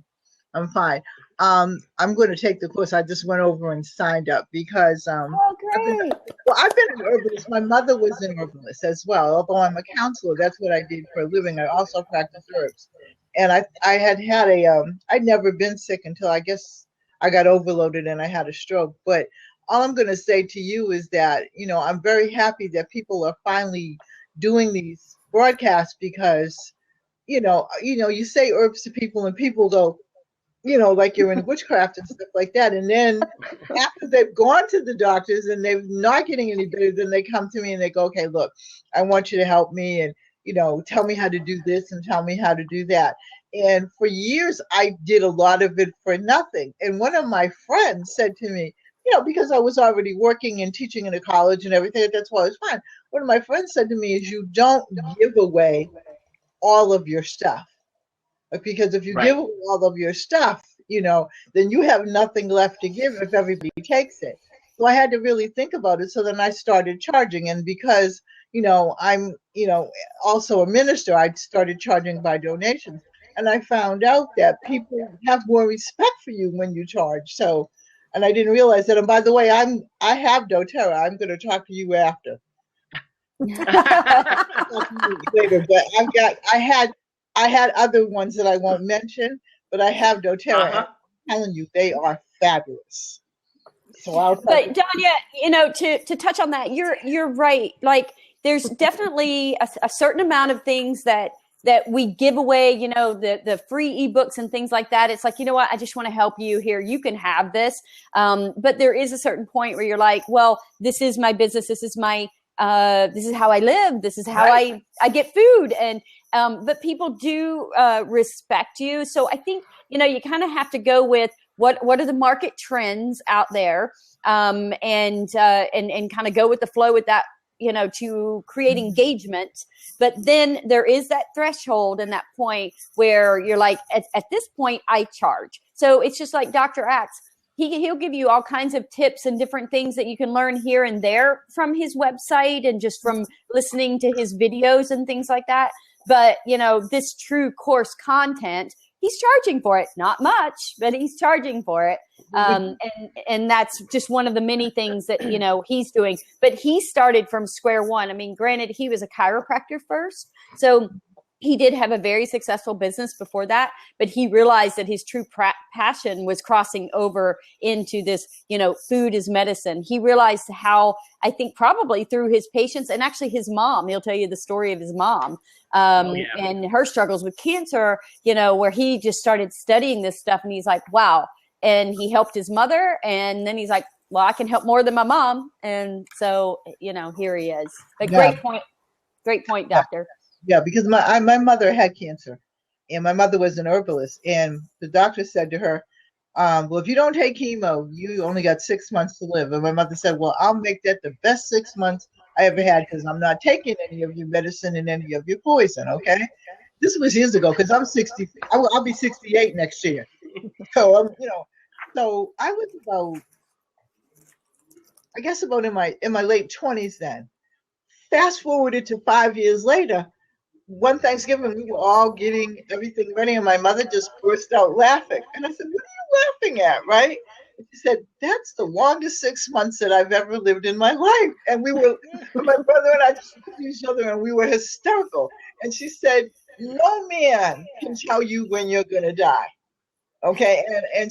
I'm fine. I'm going to take the course. I just went over and signed up because great. I've been an herbalist. My mother was an herbalist as well. Although I'm a counselor, that's what I did for a living. I also practice herbs, and I'd never been sick until I guess I got overloaded and I had a stroke. But all I'm going to say to you is that I'm very happy that people are finally doing these broadcasts because you say herbs to people and people go, like you're in witchcraft and stuff like that. And then after they've gone to the doctors and they're not getting any better, then they come to me and they go, okay, look, I want you to help me and, tell me how to do this and tell me how to do that. And for years, I did a lot of it for nothing. And one of my friends said to me, because I was already working and teaching in a college and everything, that's why it was fine. One of my friends said to me is you don't give away all of your stuff. Because if you give away all of your stuff, then you have nothing left to give if everybody takes it. So I had to really think about it. So then I started charging. And because, I'm, also a minister. I started charging by donations. And I found out that people have more respect for you when you charge. So, and I didn't realize that. And by the way, I have doTERRA. I'm going to talk to you after. Later, but I had other ones that I won't mention, but I have doTERRA, and I'm telling you, they are fabulous. So I'll but Danya, to touch on that, you're right. Like, there's definitely a certain amount of things that we give away, the free ebooks and things like that. It's like, you know what, I just want to help you here. You can have this. But there is a certain point where you're like, well, this is my business. This is my, this is how I live. This is how I get food. And, but people do, respect you. So I think, you kind of have to go with what are the market trends out there, and kind of go with the flow with that, to create engagement. But then there is that threshold and that point where you're like, at this point, I charge. So it's just like Dr. Axe. He'll give you all kinds of tips and different things that you can learn here and there from his website and just from listening to his videos and things like that. But, this true course content, he's charging for it. Not much, but he's charging for it. And that's just one of the many things that, he's doing. But he started from square one. I mean, granted, he was a chiropractor first. So he did have a very successful business before that, but he realized that his true passion was crossing over into this, food is medicine. He realized how, I think probably through his patients and actually his mom, he'll tell you the story of his mom, and her struggles with cancer, where he just started studying this stuff and he's like, wow. And he helped his mother. And then he's like, well, I can help more than my mom. And so, here he is. But great point. Great point, doctor. Yeah, because my mother had cancer, and my mother was an herbalist, and the doctor said to her, well, if you don't take chemo, you only got 6 months to live. And my mother said, well, I'll make that the best 6 months I ever had, because I'm not taking any of your medicine and any of your poison, okay? This was years ago, because I'm 60. I'll be 68 next year. So, so I was about in my late 20s then. Fast forwarded to 5 years later, one Thanksgiving, we were all getting everything ready, and my mother just burst out laughing. And I said, what are you laughing at, right? And she said, that's the longest 6 months that I've ever lived in my life. And my brother and I just looked at each other, and we were hysterical. And she said, no man can tell you when you're going to die. Okay? And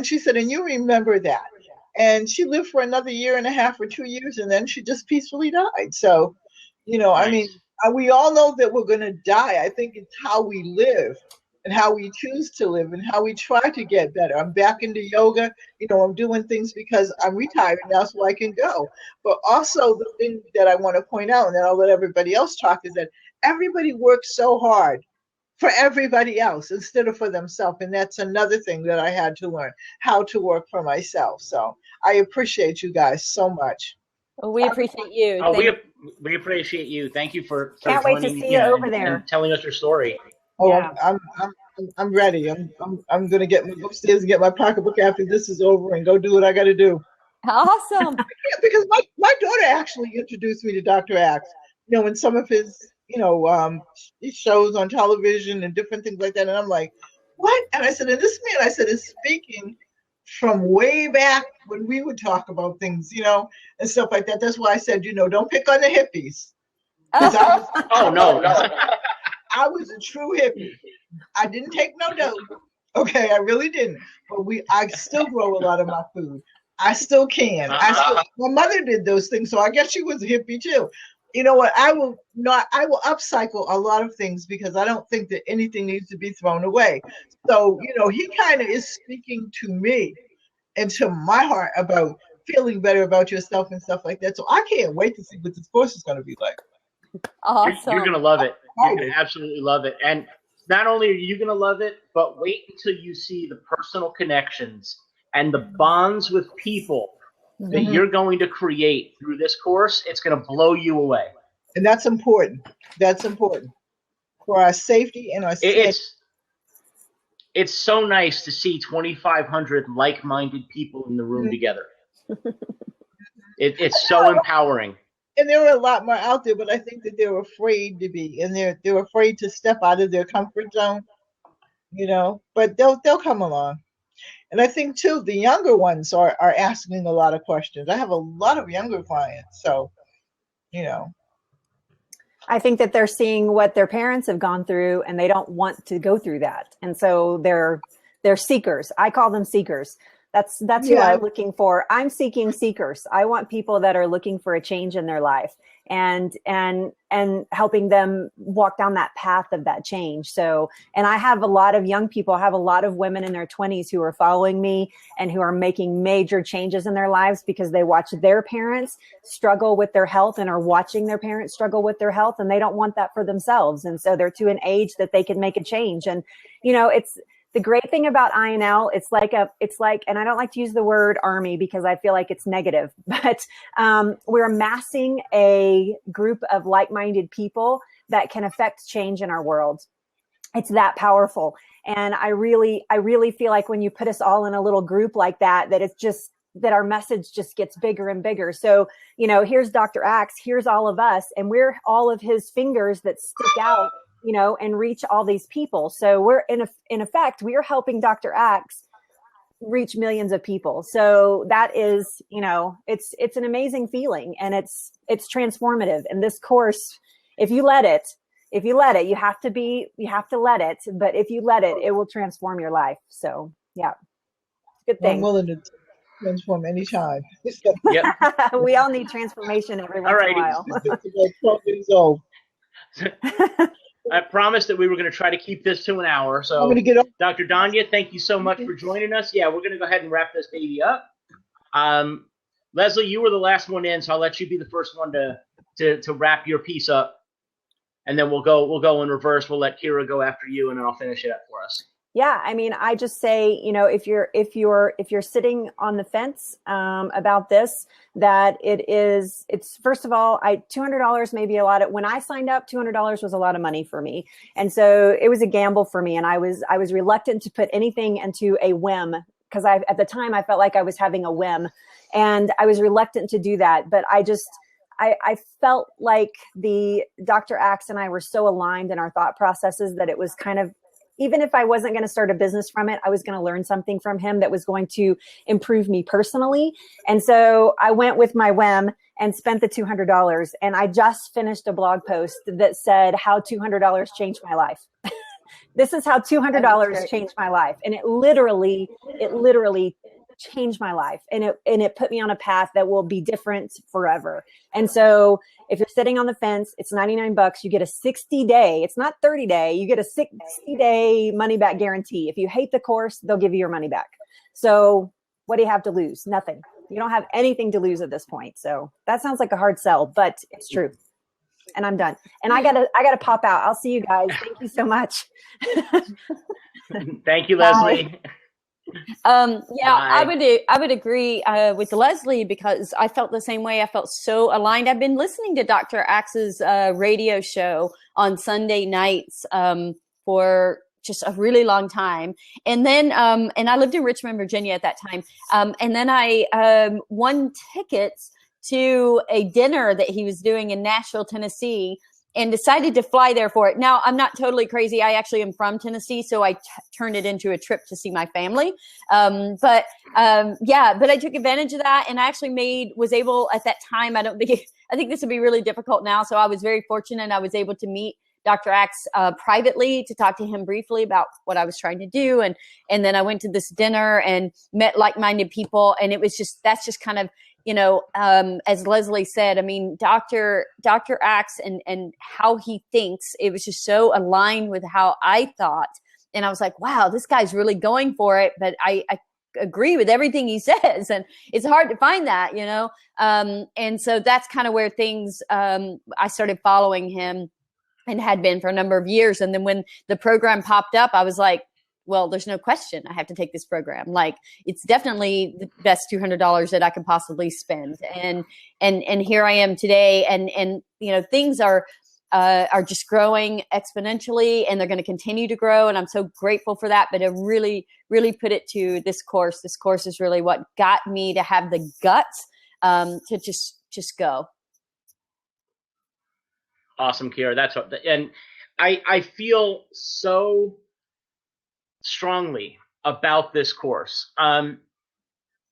she said, and you remember that. And she lived for another year and a half or 2 years, and then she just peacefully died. So, I mean, we all know that we're going to die. I think it's how we live and how we choose to live and how we try to get better. I'm back into yoga. I'm doing things because I'm retired now, so I can go. But also the thing that I want to point out, and then I'll let everybody else talk, is that everybody works so hard for everybody else instead of for themselves. And that's another thing that I had to learn, how to work for myself. So I appreciate you guys so much. Well, we appreciate you. Oh, we appreciate you. Thank you for Can't wait to see you over there and telling us your story. Oh, yeah. I'm ready. I'm gonna get upstairs and get my pocketbook after this is over and go do what I got to do. Awesome. Because my daughter actually introduced me to Dr. Axe. In some of his shows on television and different things like that, and I'm like, what? And I said, and this man, I said, is speaking from way back when we would talk about things, and stuff like that. That's why I said, don't pick on the hippies. No. I was a true hippie. I didn't take no dope. Okay, I really didn't. But I still grow a lot of my food. I still can. My mother did those things, so I guess she was a hippie too. You know what? I will upcycle a lot of things because I don't think that anything needs to be thrown away. So, he kind of is speaking to me and to my heart about feeling better about yourself and stuff like that. So I can't wait to see what this course is going to be like. Awesome. You're going to love it. You're going to absolutely love it. And not only are you going to love it, but wait until you see the personal connections and the bonds with people that you're going to create through this course. It's going to blow you away. And that's important. That's important for our safety and our safety. It's so nice to see 2,500 like-minded people in the room together. It's so empowering. and there are a lot more out there, but I think that they're afraid to be, and they're afraid to step out of their comfort zone, but they'll come along. And I think too, the younger ones are asking a lot of questions. I have a lot of younger clients, so you know. I think that they're seeing what their parents have gone through and they don't want to go through that. And so they're seekers. I call them seekers. That's who Yeah. I'm looking for. I'm seeking seekers. I want people that are looking for a change in their life and helping them walk down that path of that change. So, and I have a lot of young people, I have a lot of women in their 20s who are following me and who are making major changes in their lives because they watch their parents struggle with their health and are watching their parents struggle with their health, and they don't want that for themselves. And so they're to an age that they can make a change. And, it's the great thing about INL. It's like, and I don't like to use the word army because I feel like it's negative, but we're amassing a group of like-minded people that can affect change in our world. It's that powerful. And I really feel like when you put us all in a little group like that it's just, that our message just gets bigger and bigger. So, here's Dr. Axe, here's all of us, and we're all of his fingers that stick out, and reach all these people. So we're in effect, we are helping Dr. Axe reach millions of people. So that is, it's an amazing feeling, and it's transformative. And this course, if you let it, you have to let it, but if you let it, it will transform your life. So yeah, good thing. I'm willing to transform anytime. Yep. We all need transformation every once in a while. About 12 years old. I promised that we were going to try to keep this to an hour. So, I'm going to get off. Dr. Danya, thank you so much for joining us. Yeah, we're going to go ahead and wrap this baby up. Leslie, you were the last one in, so I'll let you be the first one to wrap your piece up, and then we'll go in reverse. We'll let Kira go after you, and then I'll finish it up for us. Yeah, I mean, I just say, if you're sitting on the fence about this, that it's first of all, $200 may be a lot. When I signed up, $200 was a lot of money for me, and so it was a gamble for me, and I was reluctant to put anything into a whim because at the time I felt like I was having a whim, and I was reluctant to do that. But I felt like the Dr. Axe and I were so aligned in our thought processes that it was kind of, even if I wasn't going to start a business from it, I was going to learn something from him that was going to improve me personally. And so I went with my whim and spent the $200. And I just finished a blog post that said how $200 changed my life. This is how $200 changed my life. And it literally changed my life. And it put me on a path that will be different forever. And so if you're sitting on the fence, it's $99. You get a 60-day, it's not 30-day, you get a 60-day money back guarantee. If you hate the course, they'll give you your money back. So what do you have to lose? Nothing. You don't have anything to lose at this point. So that sounds like a hard sell, but it's true. And I'm done. And I gotta pop out. I'll see you guys. Thank you so much. Thank you, Leslie. Bye. I would agree with Leslie because I felt the same way. I felt so aligned. I've been listening to Dr. Axe's radio show on Sunday nights for just a really long time. And then, and I lived in Richmond, Virginia at that time. And then I won tickets to a dinner that he was doing in Nashville, Tennessee, and decided to fly there for it. Now, I'm not totally crazy. I actually am from Tennessee, so I turned it into a trip to see my family. But I took advantage of that, and I actually was able at that time, I think this would be really difficult now, so I was very fortunate. I was able to meet Dr. Axe privately to talk to him briefly about what I was trying to do. And then I went to this dinner and met like-minded people, and that's just kind of, as Leslie said, I mean, Dr. Axe and how he thinks, it was just so aligned with how I thought. And I was like, wow, this guy's really going for it. But I agree with everything he says. And it's hard to find that, and so that's kind of where things, I started following him and had been for a number of years. And then when the program popped up, I was like, well, there's no question I have to take this program. Like, it's definitely the best $200 that I could possibly spend. And here I am today. And things are just growing exponentially, and they're going to continue to grow. And I'm so grateful for that. But I really, really put it to this course. This course is really what got me to have the guts to just go. Awesome, Kira. That's what, and I feel so strongly about this course. I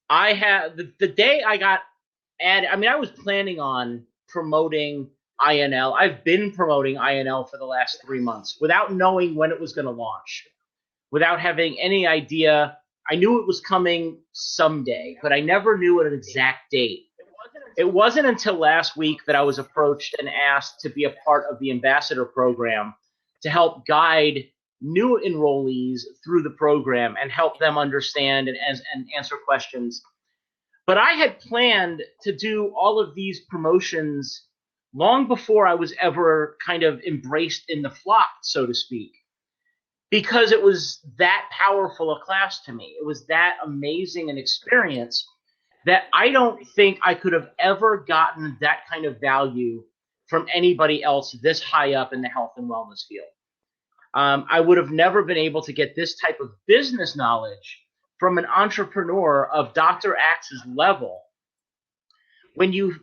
have the day I got added. I mean, I was planning on promoting INL. I've been promoting INL for the last 3 months without knowing when it was going to launch, without having any idea. I knew it was coming someday, but I never knew an exact date. It wasn't until last week that I was approached and asked to be a part of the ambassador program to help guide new enrollees through the program and help them understand and answer questions. But I had planned to do all of these promotions long before I was ever kind of embraced in the flock, so to speak, because it was that powerful a class to me. It was that amazing an experience that I don't think I could have ever gotten that kind of value from anybody else this high up in the health and wellness field. I would have never been able to get this type of business knowledge from an entrepreneur of Dr. Axe's level. When you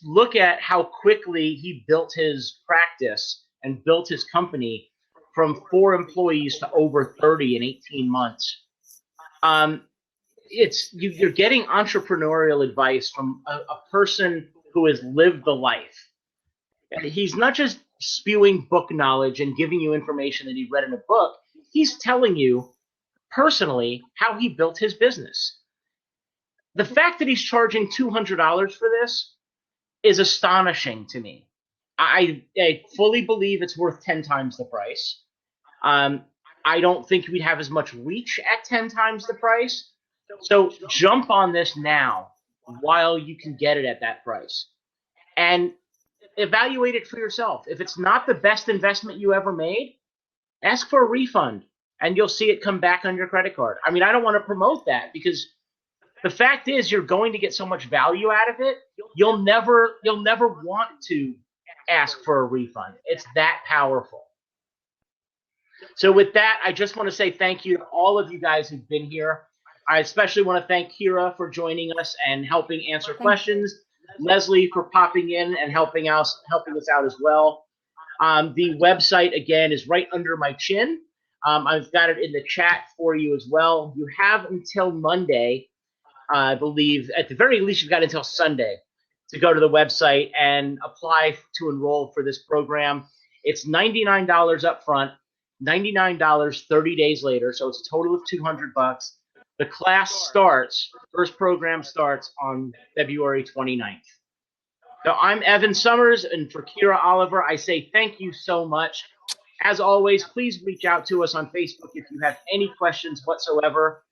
look at how quickly he built his practice and built his company from 4 employees to over 30 in 18 months, you're getting entrepreneurial advice from a person who has lived the life. And he's not just spewing book knowledge and giving you information that he read in a book. He's telling you personally how he built his business. The fact that he's charging $200 for this is astonishing to me. I fully believe it's worth 10 times the price. I don't think we'd have as much reach at 10 times the price. So jump on this now while you can get it at that price. And evaluate it for yourself. If it's not the best investment you ever made, ask for a refund and you'll see it come back on your credit card. I mean, I don't want to promote that because the fact is you're going to get so much value out of it, you'll never want to ask for a refund. It's that powerful. So with that, I just want to say thank you to all of you guys who've been here. I especially want to thank Kira for joining us and helping answer questions. Leslie for popping in and helping us out as well. The website, again, is right under my chin. I've got it in the chat for you as well. You have until Monday, I believe. At the very least, you've got until Sunday to go to the website and apply to enroll for this program. It's $99 up front, $99 30 days later, so it's a total of $200. The class starts, first program starts on February 29th. So I'm Evan Summers, and for Kira Oliver, I say thank you so much. As always, please reach out to us on Facebook if you have any questions whatsoever.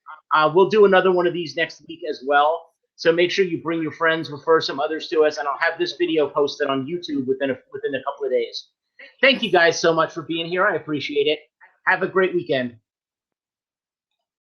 We'll do another one of these next week as well. So make sure you bring your friends, refer some others to us, and I'll have this video posted on YouTube within a couple of days. Thank you guys so much for being here. I appreciate it. Have a great weekend.